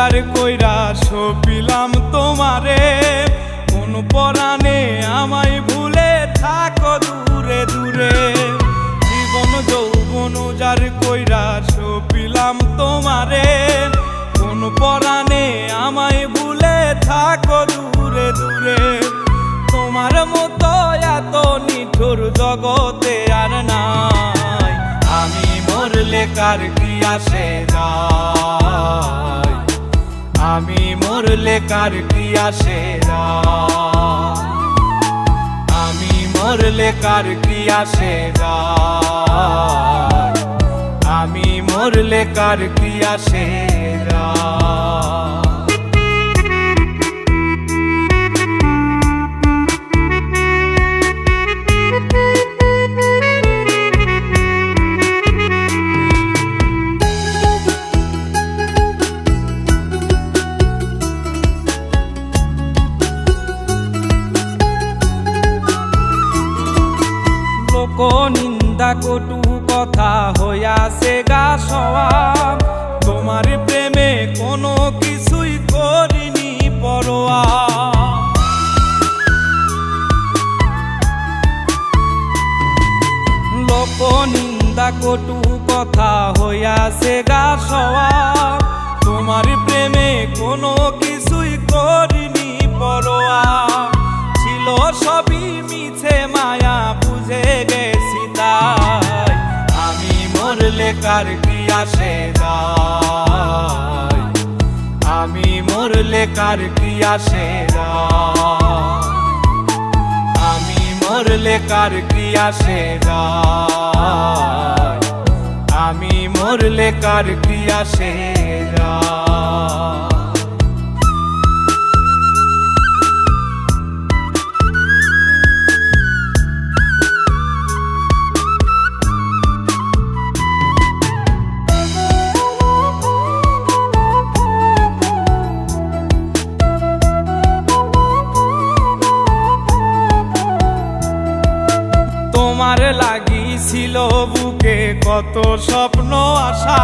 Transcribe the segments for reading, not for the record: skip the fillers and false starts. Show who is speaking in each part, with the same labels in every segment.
Speaker 1: উজার কইরা সপিলাম তোমারে, কোন পরাণে আমায় ভুলে থাকো দূরে দূরে। জীবন যৌবন উজার কইরা সপিলাম তোমারে, কোন পরাণে আমায় ভুলে থাকো দূরে দূরে। তোমার মতো এত নিঠুর জগতে আর নাই, আমি মরলে কার কি আসে যায়, আমি মরলে কার কি আসে যায়, আমি মরলে কার কি আসে যায়, আমি মরলে কার কি আসে যায়। নিন্দা কটু কথা হইয়াছে গা সওয়াব, তোমার প্রেমে কোনো কিছুই করিনি পরোয়া। লোক নিন্দা কটু কথা হইয়াছে গা সওয়াব, তোমার প্রেমে কোনো কিছুই করিনি পরোয়া। ছিল সবই মিছে মায়া বুঝে গেছি তাই, আমি মরলে কার কি আসে যায়, আমি মরলে কার কি আসে যায়, আমি মরলে কার কি আসে যায়, আমি মরলে কার কি আসে যায়। তোমার লাগিছিল বুকে কত স্বপ্ন আশা,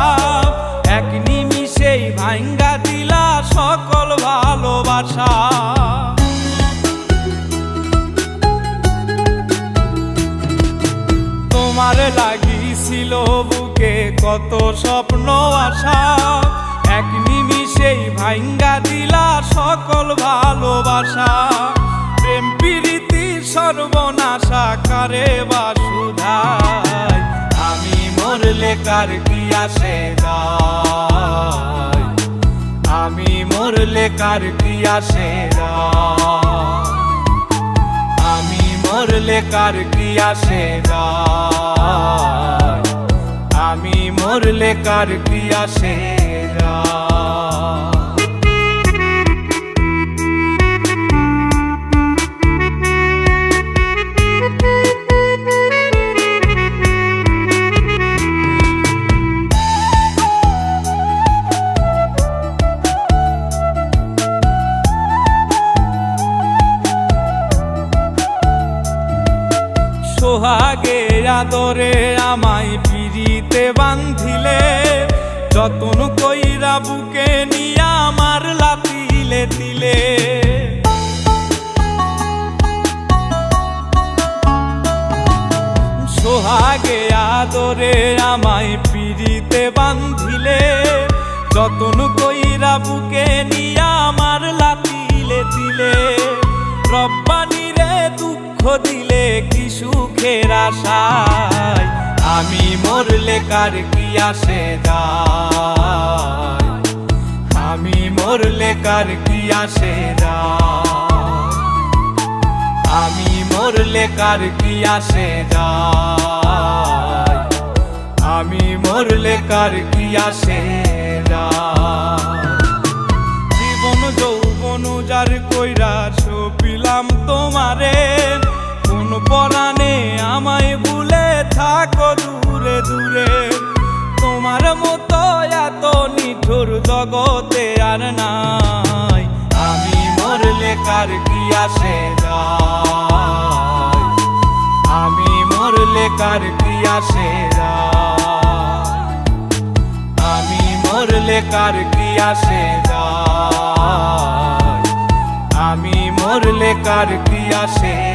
Speaker 1: এক নিমিষেই ভাঙ্গা দিলা সকল ভালোবাসা। তোমার লাগিছিল বুকে কত স্বপ্ন আশা, এক নিমিষেই ভাঙ্গা দিলা সকল ভালোবাসা। প্রেম প্রীতি সর্বনাশা কারে বা সুধাই, আমি মরলে কার কি আসে যায়, আমি মরলে কার কি আসে যায়, আমি মরলে কার কি আসে যায়, আমি মরলে কার কি আসে যায়। সোহাগে আদরে আমায় পিরিতে বান্ধিলে, যতন কইরা বুকে নিয়া আমার লাতিলে দিলে। সোহাগে আদরে আমায় পিরিতে বান্ধিলে, যতন কইরা বুকে নিয়া আমার লাতিলে দিলে। রব্বানি রে দুঃখ দিলে কি সুখের আশায়, আমি মরলে কার কি আসে যায়, আমি মরলে কার কি আসে যায়, আমি মরলে কার কি আসে যায়, আমি মরলে কার কি আসে যায়। জীবন যৌবন উজার কইরা সপিলাম তোমারে, কোন পরাণে আমায় ভুলে থাকো দূরে দূরে। তোমার মতো এত নিঠুর জগতে আর নাই, আমি মরলে কার কি আসে যায়, আমি মরলে কার কি আসে যায়, আমি মরলে কার কি আসে যায়। আমি মরলে কার কি আসে